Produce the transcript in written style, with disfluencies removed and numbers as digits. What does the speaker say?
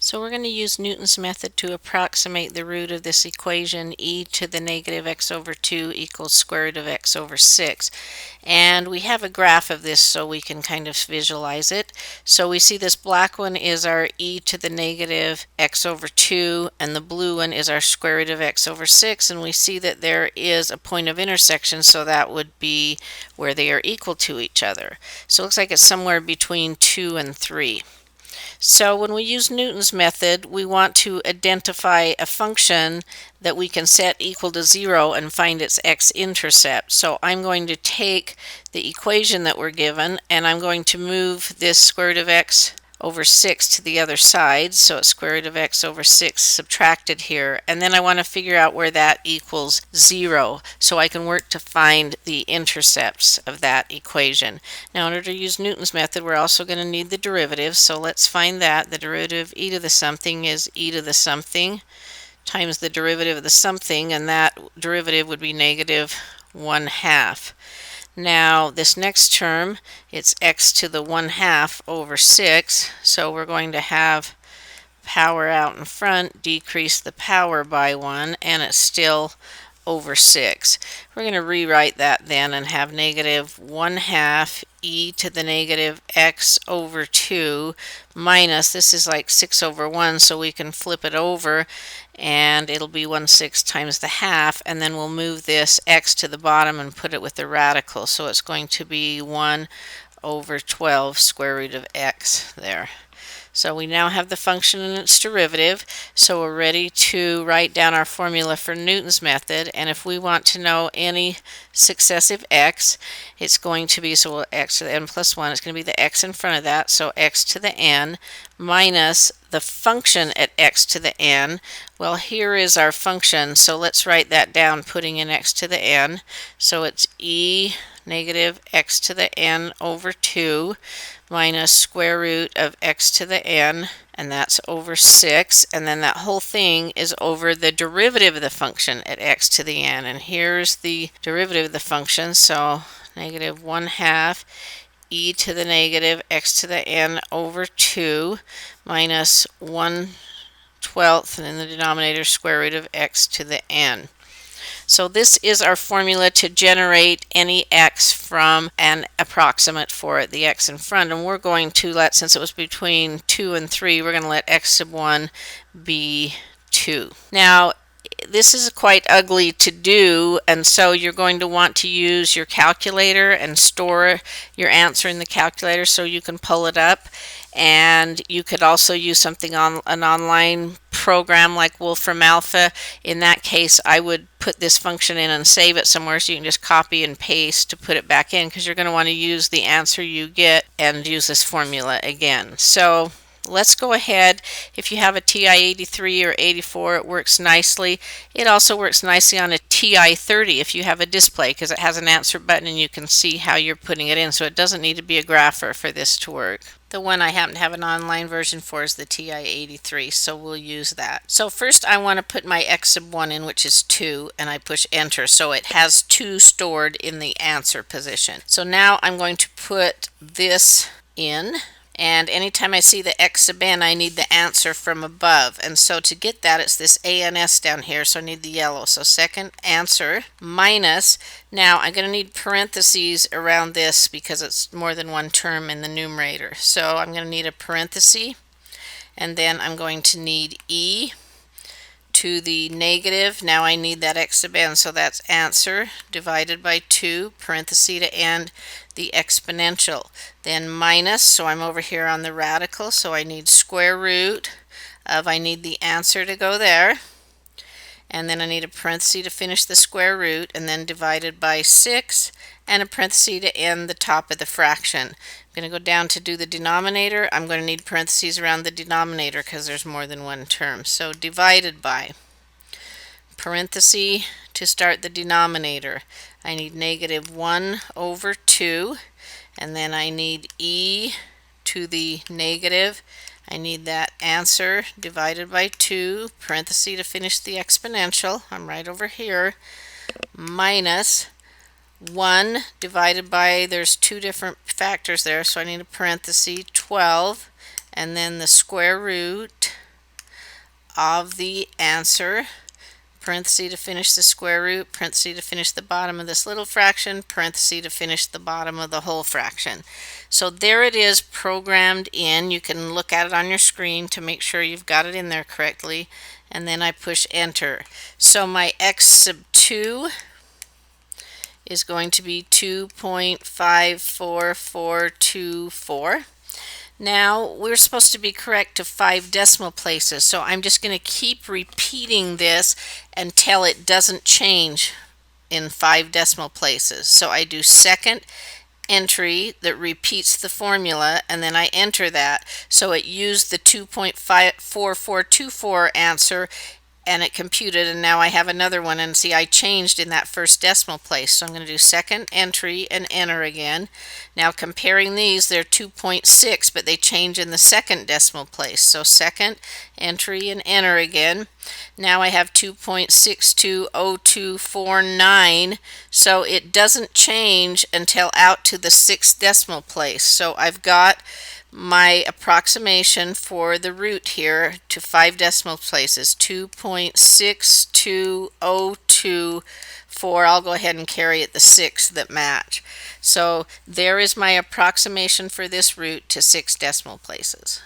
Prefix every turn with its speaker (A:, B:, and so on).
A: So we're going to use Newton's method to approximate the root of this equation e to the negative x over 2 equals square root of x over 6. And we have a graph of this so we can kind of visualize it. So we see this black one is our e to the negative x over 2 and the blue one is our square root of x over 6, and we see that there is a point of intersection, so that would be where they are equal to each other. So it looks like it's somewhere between 2 and 3. So when we use Newton's method, we want to identify a function that we can set equal to 0 and find its x-intercept. So I'm going to take the equation that we're given and I'm going to move this square root of x over 6 to the other side, so it's square root of x over 6 subtracted here, and then I want to figure out where that equals 0 so I can work to find the intercepts of that equation. Now in order to use Newton's method, we're also going to need the derivative, so let's find that. The derivative of e to the something is e to the something times the derivative of the something, and that derivative would be negative 1/2. Now this next term, it's x to the 1/2 over 6, so we're going to have power out in front, decrease the power by 1, and it's still over 6. We're going to rewrite that then and have negative 1/2 e to the negative x over 2 minus, this is like 6 over 1, so we can flip it over and it'll be 1/6 times the half, and then we'll move this x to the bottom and put it with the radical, so it's going to be 1 over 12 square root of x there. So we now have the function and its derivative, so we're ready to write down our formula for Newton's method, and if we want to know any successive x, it's going to be, so x to the n plus 1, it's going to be the x in front of that, so x to the n minus the function at x to the n. Well, here is our function, so let's write that down putting in x to the n. So it's e negative x to the n over 2 minus square root of x to the n, and that's over 6, and then that whole thing is over the derivative of the function at x to the n, and here's the derivative of the function, so negative 1/2 e to the negative x to the n over 2 minus 1/12, and in the denominator square root of x to the n. So this is our formula to generate any x from an approximate for it, the x in front, and we're going to let, since it was between 2 and 3, we're going to let x sub 1 be 2. Now this is quite ugly to do, and so you're going to want to use your calculator and store your answer in the calculator so you can pull it up. And you could also use something on an online program like Wolfram Alpha. In that case, I would put this function in and save it somewhere so you can just copy and paste to put it back in, because you're going to want to use the answer you get and use this formula again. So let's go ahead. If you have a TI-83 or 84, it works nicely. It also works nicely on a TI-30 if you have a display, because it has an answer button and you can see how you're putting it in, so it doesn't need to be a grapher for this to work. The one I happen to have an online version for is the TI-83, so we'll use that. So first I want to put my x sub 1 in, which is 2, and I push enter, so it has 2 stored in the answer position. So now I'm going to put this in, and anytime I see the x sub n, I need the answer from above. And so to get that, it's this ANS down here, so I need the yellow. So second answer minus, now I'm going to need parentheses around this because it's more than one term in the numerator. So I'm going to need a parenthesis, and then I'm going to need e to the negative. Now I need that x sub n, so that's answer divided by 2, parenthesis to end the exponential. Then minus, so I'm over here on the radical, so I need square root of, I need the answer to go there, and then I need a parenthesis to finish the square root, and then divided by 6, and a parenthesis to end the top of the fraction. I'm going to go down to do the denominator. I'm going to need parentheses around the denominator because there's more than one term. So divided by, parenthesis to start the denominator. I need negative 1 over 2, and then I need e to the negative. I need that answer divided by 2, parenthesis to finish the exponential. I'm right over here, minus 1 divided by, there's 2 different factors there, so I need a parenthesis, 12, and then the square root of the answer, parenthesis to finish the square root, parenthesis to finish the bottom of this little fraction, parenthesis to finish the bottom of the whole fraction. So there it is programmed in. You can look at it on your screen to make sure you've got it in there correctly, and then I push enter. So my x sub 2 is going to be 2.54424. Now we're supposed to be correct to 5 decimal places, so I'm just going to keep repeating this until it doesn't change in 5 decimal places. So I do second entry that repeats the formula, and then I enter that. So it used the 2.54424 answer, and it computed, and now I have another one, and see, I changed in that first decimal place. So I'm going to do second entry and enter again. Now comparing these, they're 2.6, but they change in the second decimal place. So second entry and enter again. Now I have 2.620249, so it doesn't change until out to the 6th decimal place. So I've got my approximation for the root here to 5 decimal places, 2.620224. I'll go ahead and carry it the 6 that match. So there is my approximation for this root to 6 decimal places.